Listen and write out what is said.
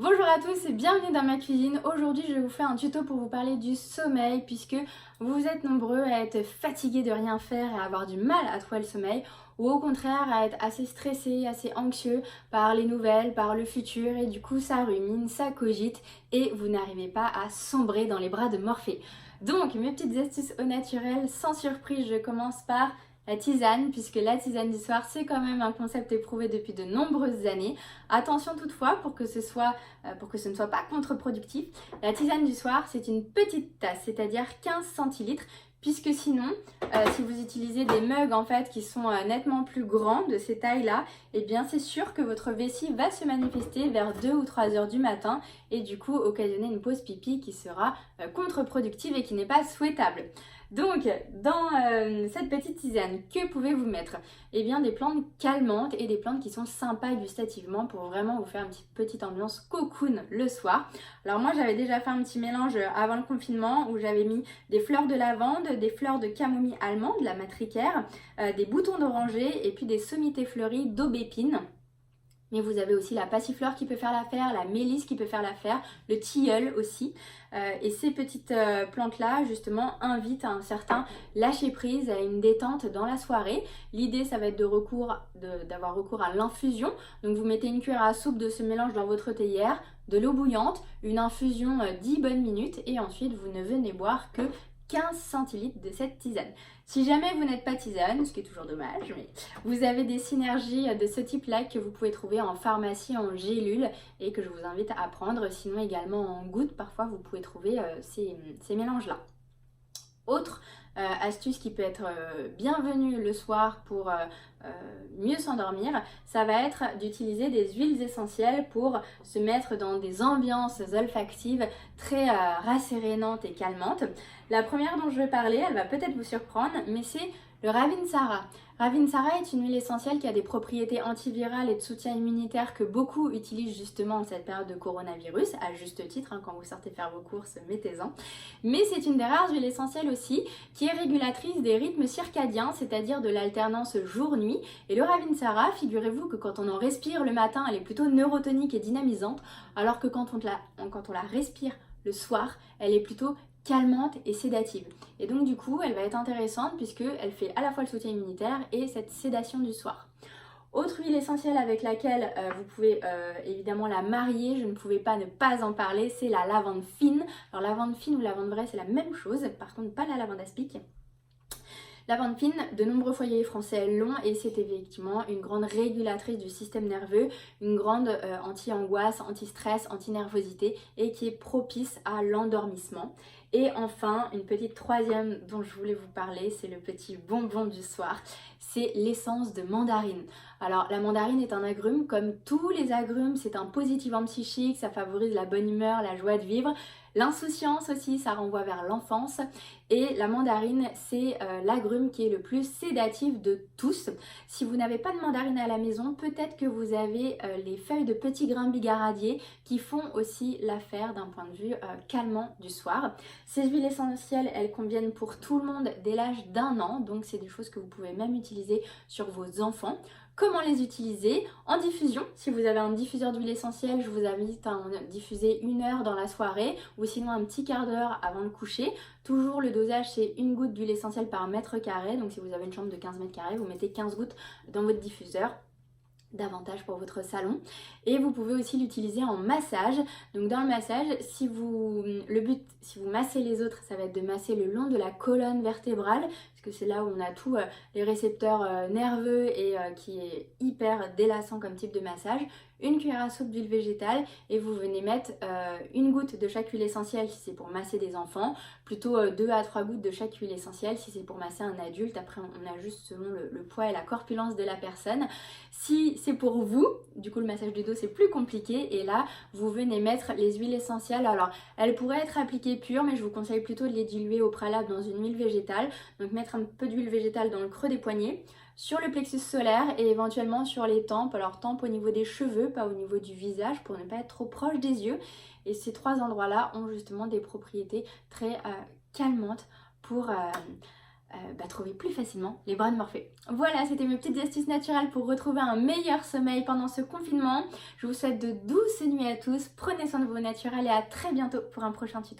Bonjour à tous et bienvenue dans ma cuisine. Aujourd'hui je vais vous faire un tuto pour vous parler du sommeil puisque vous êtes nombreux à être fatigués de rien faire et à avoir du mal à trouver le sommeil ou au contraire à être assez stressés, assez anxieux par les nouvelles, par le futur et du coup ça rumine, ça cogite et vous n'arrivez pas à sombrer dans les bras de Morphée. Donc mes petites astuces au naturel, sans surprise je commence par la tisane, puisque la tisane du soir c'est quand même un concept éprouvé depuis de nombreuses années. Attention toutefois pour que ce ne soit pas contre-productif. La tisane du soir c'est une petite tasse, c'est-à-dire 15 centilitres, puisque sinon si vous utilisez des mugs en fait qui sont nettement plus grands de ces tailles là, eh bien c'est sûr que votre vessie va se manifester vers 2 ou 3 heures du matin et du coup occasionner une pause pipi qui sera contre-productive et qui n'est pas souhaitable. Donc, dans cette petite tisane, que pouvez-vous mettre? Eh bien, des plantes calmantes et des plantes qui sont sympas gustativement pour vraiment vous faire une petite ambiance cocoon le soir. Alors moi, j'avais déjà fait un petit mélange avant le confinement où j'avais mis des fleurs de lavande, des fleurs de camomille allemande, la matricaire, des boutons d'oranger et puis des sommités fleuries d'aubépine. Mais vous avez aussi la passiflore qui peut faire l'affaire, la mélisse qui peut faire l'affaire, le tilleul aussi. Et ces petites plantes-là, justement, invitent à un certain lâcher-prise, à une détente dans la soirée. L'idée, ça va être d'avoir recours à l'infusion. Donc vous mettez une cuillère à soupe de ce mélange dans votre théière, de l'eau bouillante, une infusion 10 bonnes minutes et ensuite vous ne venez boire que 15 centilitres de cette tisane. Si jamais vous n'êtes pas tisane, ce qui est toujours dommage, mais vous avez des synergies de ce type-là que vous pouvez trouver en pharmacie en gélule et que je vous invite à prendre, sinon également en gouttes, parfois vous pouvez trouver ces mélanges-là. Autre astuce qui peut être bienvenue le soir pour mieux s'endormir, ça va être d'utiliser des huiles essentielles pour se mettre dans des ambiances olfactives très rassérénantes et calmantes. La première dont je vais parler, elle va peut-être vous surprendre, mais c'est le Ravinsara. Ravinsara est une huile essentielle qui a des propriétés antivirales et de soutien immunitaire que beaucoup utilisent justement en cette période de coronavirus, à juste titre, quand vous sortez faire vos courses, mettez-en. Mais c'est une des rares huiles essentielles aussi qui est régulatrice des rythmes circadiens, c'est-à-dire de l'alternance jour-nuit. Et le Ravinsara, figurez-vous que quand on en respire le matin, elle est plutôt neurotonique et dynamisante, alors que quand on la respire le soir, elle est plutôt calmante et sédative. Et donc du coup, elle va être intéressante puisqu'elle fait à la fois le soutien immunitaire et cette sédation du soir. Autre huile essentielle avec laquelle vous pouvez évidemment la marier, je ne pouvais pas ne pas en parler, c'est la lavande fine. Alors lavande fine ou lavande vraie, c'est la même chose, par contre pas la lavande aspic. Lavande fine, de nombreux foyers français l'ont et c'est effectivement une grande régulatrice du système nerveux, une grande anti-angoisse, anti-stress, anti-nervosité et qui est propice à l'endormissement. Et enfin, une petite troisième dont je voulais vous parler, c'est le petit bonbon du soir, c'est l'essence de mandarine. Alors la mandarine est un agrume, comme tous les agrumes, c'est un positivant psychique, ça favorise la bonne humeur, la joie de vivre. L'insouciance aussi, ça renvoie vers l'enfance. Et la mandarine, c'est l'agrume qui est le plus sédatif de tous. Si vous n'avez pas de mandarine à la maison, peut-être que vous avez les feuilles de petits grains bigaradier qui font aussi l'affaire d'un point de vue calmant du soir. Ces huiles essentielles, elles conviennent pour tout le monde dès l'âge d'1 an, donc c'est des choses que vous pouvez même utiliser sur vos enfants. Comment les utiliser? En diffusion, si vous avez un diffuseur d'huile essentielle, je vous invite à en diffuser 1 heure dans la soirée ou sinon un petit quart d'heure avant le coucher. Toujours le dosage c'est 1 goutte d'huile essentielle par mètre carré, donc si vous avez une chambre de 15 mètres carrés, vous mettez 15 gouttes dans votre diffuseur. Davantage pour votre salon. Et vous pouvez aussi l'utiliser en massage. Donc dans le massage, si vous massez les autres, ça va être de masser le long de la colonne vertébrale, parce que c'est là où on a tous les récepteurs nerveux et qui est hyper délassant comme type de massage. 1 cuillère à soupe d'huile végétale et vous venez mettre 1 goutte de chaque huile essentielle si c'est pour masser des enfants, plutôt 2 à 3 gouttes de chaque huile essentielle si c'est pour masser un adulte. Après on ajuste selon le poids et la corpulence de la personne. Si c'est pour vous, du coup le massage du dos c'est plus compliqué et là vous venez mettre les huiles essentielles. Alors elles pourraient être appliquées pures mais je vous conseille plutôt de les diluer au préalable dans une huile végétale. Donc mettre un peu d'huile végétale dans le creux des poignets, sur le plexus solaire et éventuellement sur les tempes. Alors tempes au niveau des cheveux, pas au niveau du visage pour ne pas être trop proche des yeux. Et ces 3 endroits-là ont justement des propriétés très calmantes pour trouver plus facilement les bras de Morphée. Voilà, c'était mes petites astuces naturelles pour retrouver un meilleur sommeil pendant ce confinement. Je vous souhaite de douces nuits à tous, prenez soin de vos naturels et à très bientôt pour un prochain tuto.